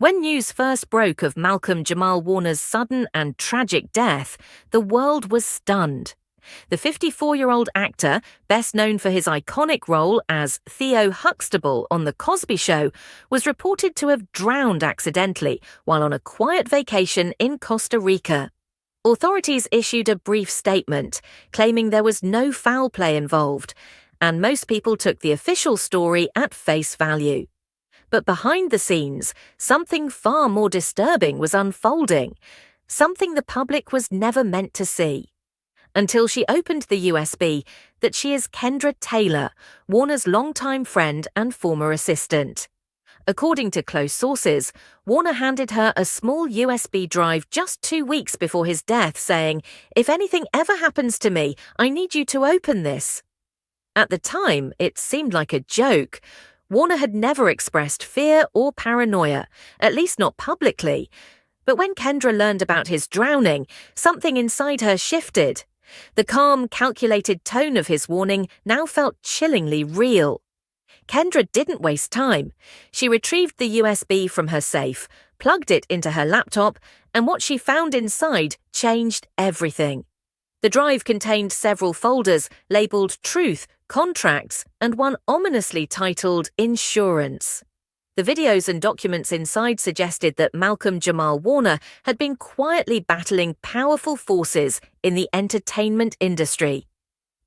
When news first broke of Malcolm-Jamal Warner's sudden and tragic death, the world was stunned. The 54-year-old actor, best known for his iconic role as Theo Huxtable on The Cosby Show, was reported to have drowned accidentally while on a quiet vacation in Costa Rica. Authorities issued a brief statement, claiming there was no foul play involved, and most people took the official story at face value. But behind the scenes, something far more disturbing was unfolding, something the public was never meant to see. Until she opened the USB that she is Kendra Taylor, Warner's longtime friend and former assistant. According to close sources, Warner handed her a small USB drive just 2 weeks before his death, saying, "If anything ever happens to me, I need you to open this." At the time, it seemed like a joke. Warner had never expressed fear or paranoia, at least not publicly. But when Kendra learned about his drowning, something inside her shifted. The calm, calculated tone of his warning now felt chillingly real. Kendra didn't waste time. She retrieved the USB from her safe, plugged it into her laptop, and what she found inside changed everything. The drive contained several folders labeled Truth, Contracts, and one ominously titled Insurance. The videos and documents inside suggested that Malcolm-Jamal Warner had been quietly battling powerful forces in the entertainment industry.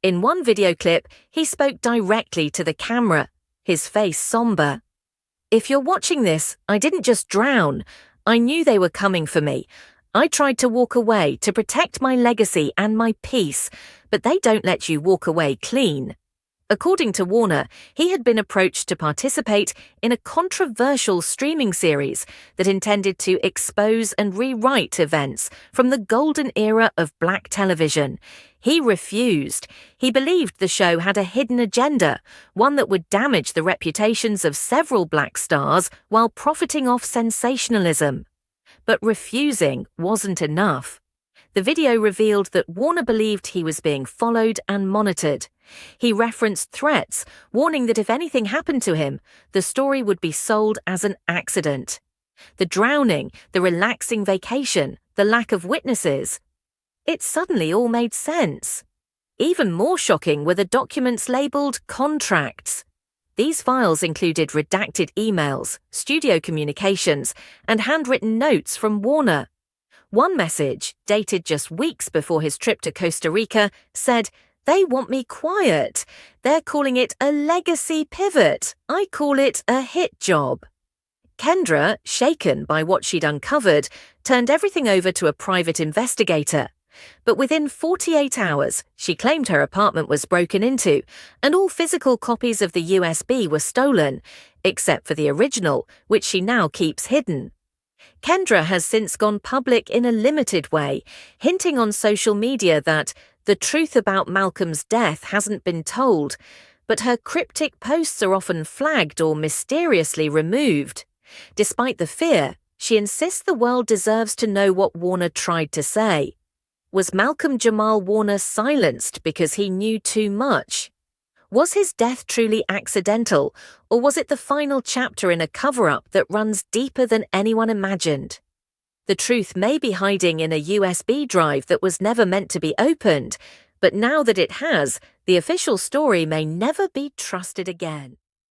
In one video clip, he spoke directly to the camera, his face somber. "If you're watching this, I didn't just drown. I knew they were coming for me. I tried to walk away to protect my legacy and my peace, but they don't let you walk away clean." According to Warner, he had been approached to participate in a controversial streaming series that intended to expose and rewrite events from the golden era of black television. He refused. He believed the show had a hidden agenda, one that would damage the reputations of several black stars while profiting off sensationalism. But refusing wasn't enough. The video revealed that Warner believed he was being followed and monitored. He referenced threats, warning that if anything happened to him, the story would be sold as an accident. The drowning, the relaxing vacation, the lack of witnesses. It suddenly all made sense. Even more shocking were the documents labeled contracts. These files included redacted emails, studio communications, and handwritten notes from Warner. One message, dated just weeks before his trip to Costa Rica, said, "They want me quiet. They're calling it a legacy pivot. I call it a hit job." Kendra, shaken by what she'd uncovered, turned everything over to a private investigator. But within 48 hours, she claimed her apartment was broken into, and all physical copies of the USB were stolen, except for the original, which she now keeps hidden. Kendra has since gone public in a limited way, hinting on social media that the truth about Malcolm's death hasn't been told, but her cryptic posts are often flagged or mysteriously removed. Despite the fear, she insists the world deserves to know what Warner tried to say. Was Malcolm-Jamal Warner silenced because he knew too much? Was his death truly accidental, or was it the final chapter in a cover-up that runs deeper than anyone imagined? The truth may be hiding in a USB drive that was never meant to be opened, but now that it has, the official story may never be trusted again.